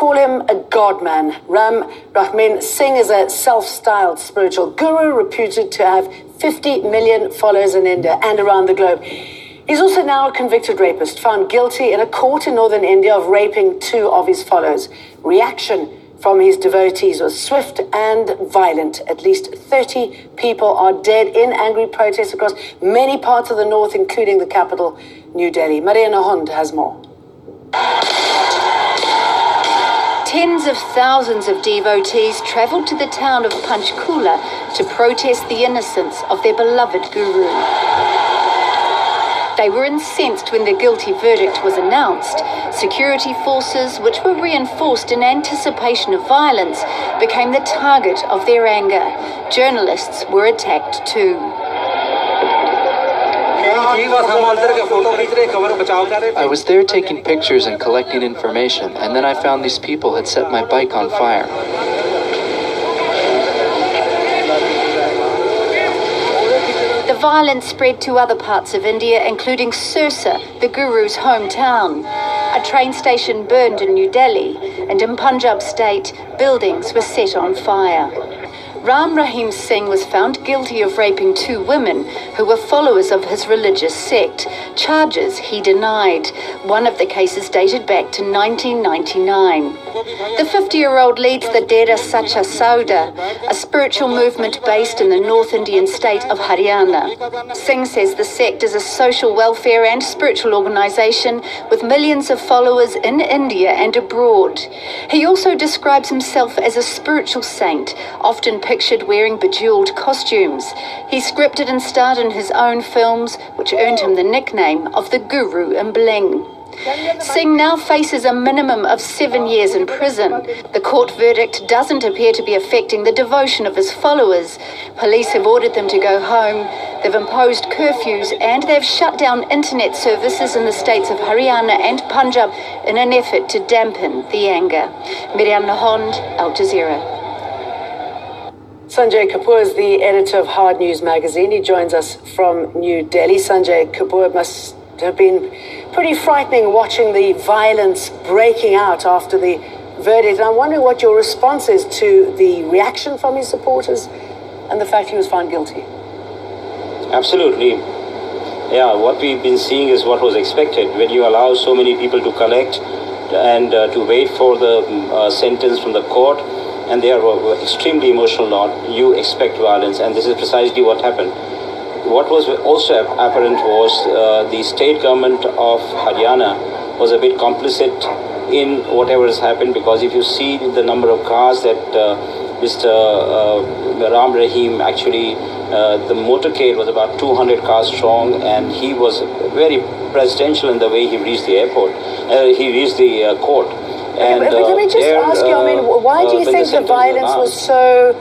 call him a god-man. Rahim Singh is a self-styled spiritual guru reputed to have 50 million followers in India and around the globe. He's also now a convicted rapist, found guilty in a court in northern India of raping 2 of his followers. Reaction from his devotees was swift and violent. At least 30 people are dead in angry protests across many parts of the north, including the capital, New Delhi. Maria Nahond has more. Tens of thousands of devotees travelled to the town of Panchkula to protest the innocence of their beloved guru. They were incensed when the guilty verdict was announced. Security forces, which were reinforced in anticipation of violence, became the target of their anger. Journalists were attacked too. I was there taking pictures and collecting information, and then I found these people had set my bike on fire. The violence spread to other parts of India, including Sirsa, the Guru's hometown. A train station burned in New Delhi, and in Punjab state, buildings were set on fire. Rahim Singh was found guilty of raping 2 women who were followers of his religious sect. Charges he denied. One of the cases dated back to 1999. The 50-year-old leads the Dera Sacha Sauda, a spiritual movement based in the North Indian state of Haryana. Singh says the sect is a social welfare and spiritual organisation with millions of followers in India and abroad. He also describes himself as a spiritual saint, often pictured wearing bejeweled costumes. He scripted and starred in his own films, which earned him the nickname of the Guru in Bling. Singh now faces a minimum of 7 years in prison. The court verdict doesn't appear to be affecting the devotion of his followers. Police have ordered them to go home. They've imposed curfews and they've shut down internet services in the states of Haryana and Punjab in an effort to dampen the anger. Miriam Nahond, Al Jazeera. Sanjay Kapoor is the editor of Hard News magazine. He joins us from New Delhi. Sanjay Kapoor, must have been pretty frightening watching the violence breaking out after the verdict. And I'm wondering what your response is to the reaction from his supporters and the fact he was found guilty. Absolutely. Yeah, what we've been seeing is what was expected. When you allow so many people to collect and to wait for the sentence from the court, and they are extremely emotional lot, you expect violence, and this is precisely what happened. What was also apparent was the state government of Haryana was a bit complicit in whatever has happened, because if you see the number of cars that Mr. Rahim actually, the motorcade was about 200 cars strong, and he was very presidential in the way he reached the airport, he reached the court. And, but let me just ask you, I mean, why do you think the violence was so...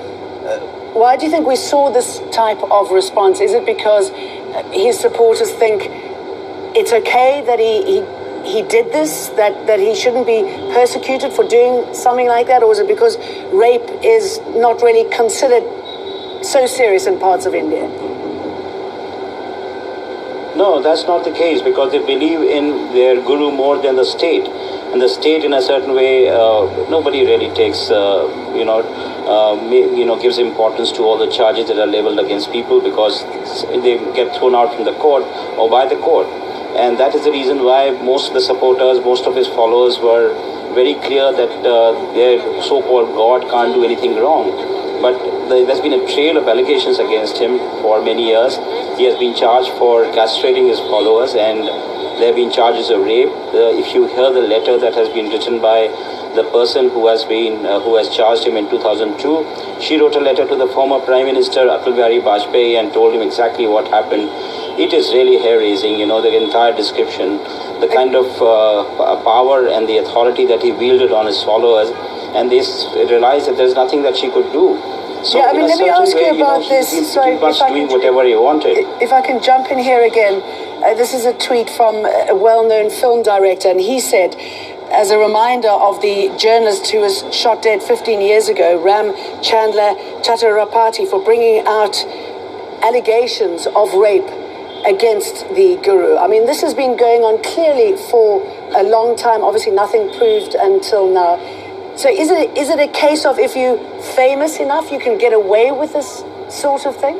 why do you think we saw this type of response? Is it because his supporters think it's okay that he did this, that he shouldn't be persecuted for doing something like that? Or is it because rape is not really considered so serious in parts of India? No, that's not the case, because they believe in their guru more than the state. And the state, in a certain way, nobody really takes, gives importance to all the charges that are leveled against people, because they get thrown out from the court or by the court. And that is the reason why most of the supporters, most of his followers were very clear that their so-called God can't do anything wrong. But there's been a trail of allegations against him for many years. He has been charged for castrating his followers, and there have been charges of rape. If you hear the letter that has been written by the person who has charged him in 2002, she wrote a letter to the former Prime Minister Atal Bihari Vajpayee and told him exactly what happened. It is really hair-raising, the entire description, the kind of power and the authority that he wielded on his followers, and they realized that there's nothing that she could do. So yeah, I mean, let me ask you about this. Sorry, doing whatever he wanted. If I can jump in here again, this is a tweet from a well-known film director, and he said, as a reminder of the journalist who was shot dead 15 years ago, Ram Chandler Chattarapati, for bringing out allegations of rape against the guru. I mean, this has been going on clearly for a long time. Obviously, nothing proved until now. So is it a case of if you're famous enough, you can get away with this sort of thing?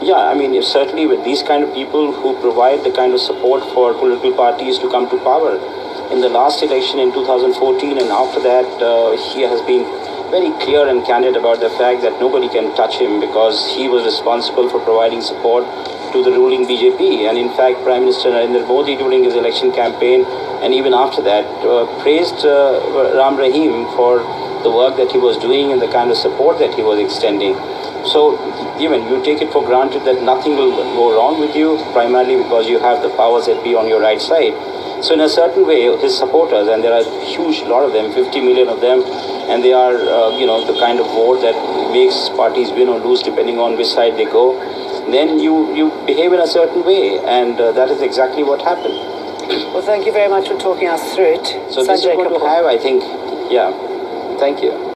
Yeah, I mean, certainly with these kind of people who provide the kind of support for political parties to come to power. In the last election in 2014 and after that, he has been very clear and candid about the fact that nobody can touch him because he was responsible for providing support to the ruling BJP. And in fact, Prime Minister Narendra Modi during his election campaign and even after that praised Rahim for the work that he was doing and the kind of support that he was extending. So even you take it for granted that nothing will go wrong with you, primarily because you have the powers that be on your right side. So in a certain way, his supporters, and there are a huge lot of them, 50 million of them, and they are, the kind of vote that makes parties win or lose depending on which side they go, then you behave in a certain way, and that is exactly what happened. Well, thank you very much for talking us through it. So this is going to have, I think, yeah, thank you.